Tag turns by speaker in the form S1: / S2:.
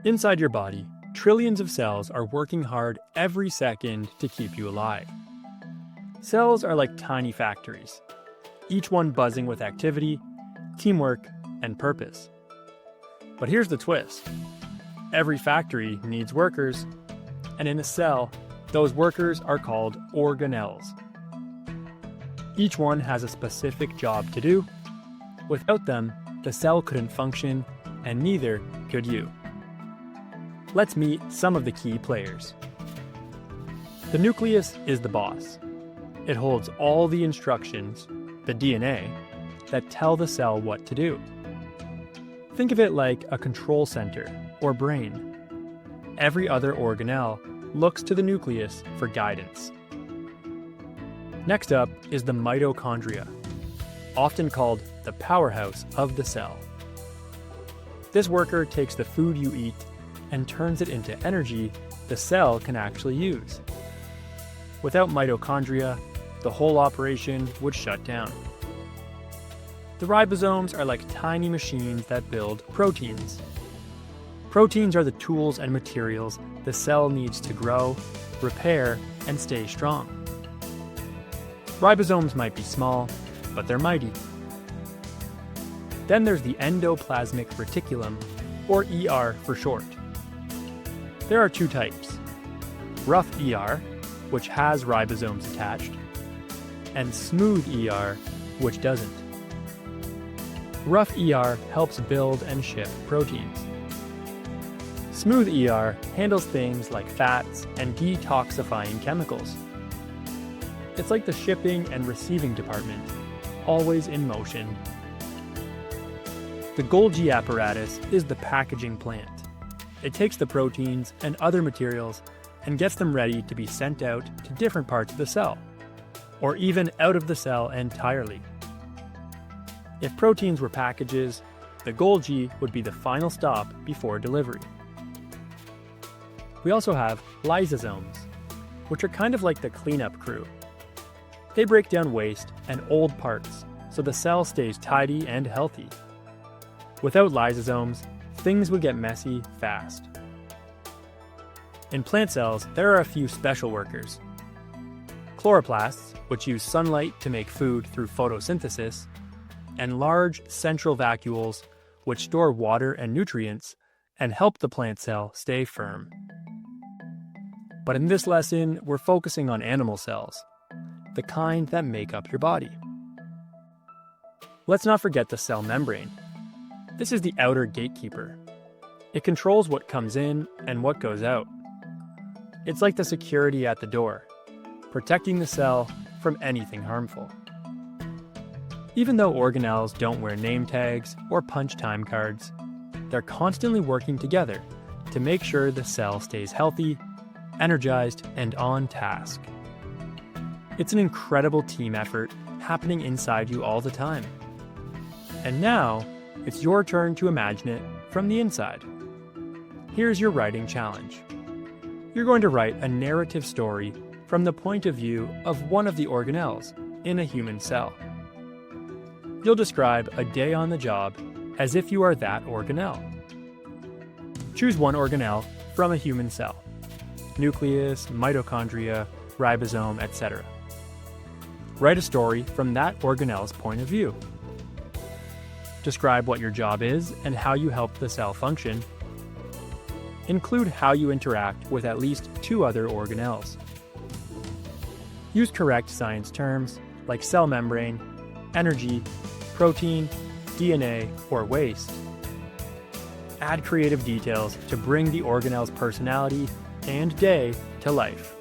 S1: Inside your body, trillions of cells are working hard every second to keep you alive. Cells are like tiny factories, each one buzzing with activity, teamwork, and purpose. But here's the twist. Every factory needs workers, and in a cell, those workers are called organelles. Each one has a specific job to do. Without them, the cell couldn't function, and neither could you. Let's meet some of the key players. The nucleus is the boss. It holds all the instructions, the DNA, that tell the cell what to do. Think of it like a control center, or brain. Every other organelle looks to the nucleus for guidance. Next up is the mitochondria, often called the powerhouse of the cell. This worker takes the food you eat and turns it into energy the cell can actually use. Without mitochondria, the whole operation would shut down. The ribosomes are like tiny machines that build proteins. Proteins are the tools and materials the cell needs to grow, repair, and stay strong. Ribosomes might be small, but they're mighty. Then there's the endoplasmic reticulum, or ER for short. There are two types: rough ER, which has ribosomes attached, and smooth ER, which doesn't. Rough ER helps build and ship proteins. Smooth ER handles things like fats and detoxifying chemicals. It's like the shipping and receiving department, always in motion. The Golgi apparatus is the packaging plant. It takes the proteins and other materials and gets them ready to be sent out to different parts of the cell, or even out of the cell entirely. If proteins were packages, the Golgi would be the final stop before delivery. We also have lysosomes, which are kind of like the cleanup crew. They break down waste and old parts so the cell stays tidy and healthy. Without lysosomes, things would get messy fast. In plant cells, there are a few special workers. Chloroplasts, which use sunlight to make food through photosynthesis, and large central vacuoles, which store water and nutrients and help the plant cell stay firm. But in this lesson, we're focusing on animal cells, the kind that make up your body. Let's not forget the cell membrane. This is the outer gatekeeper. It controls what comes in and what goes out. It's like the security at the door, protecting the cell from anything harmful. Even though organelles don't wear name tags or punch time cards, they're constantly working together to make sure the cell stays healthy, energized, and on task. It's an incredible team effort happening inside you all the time. And now, it's your turn to imagine it from the inside. Here's your writing challenge. You're going to write a narrative story from the point of view of one of the organelles in a human cell. You'll describe a day on the job as if you are that organelle. Choose one organelle from a human cell: nucleus, mitochondria, ribosome, etc. Write a story from that organelle's point of view. Describe what your job is and how you help the cell function. Include how you interact with at least two other organelles. Use correct science terms like cell membrane, energy, protein, DNA, or waste. Add creative details to bring the organelle's personality and day to life.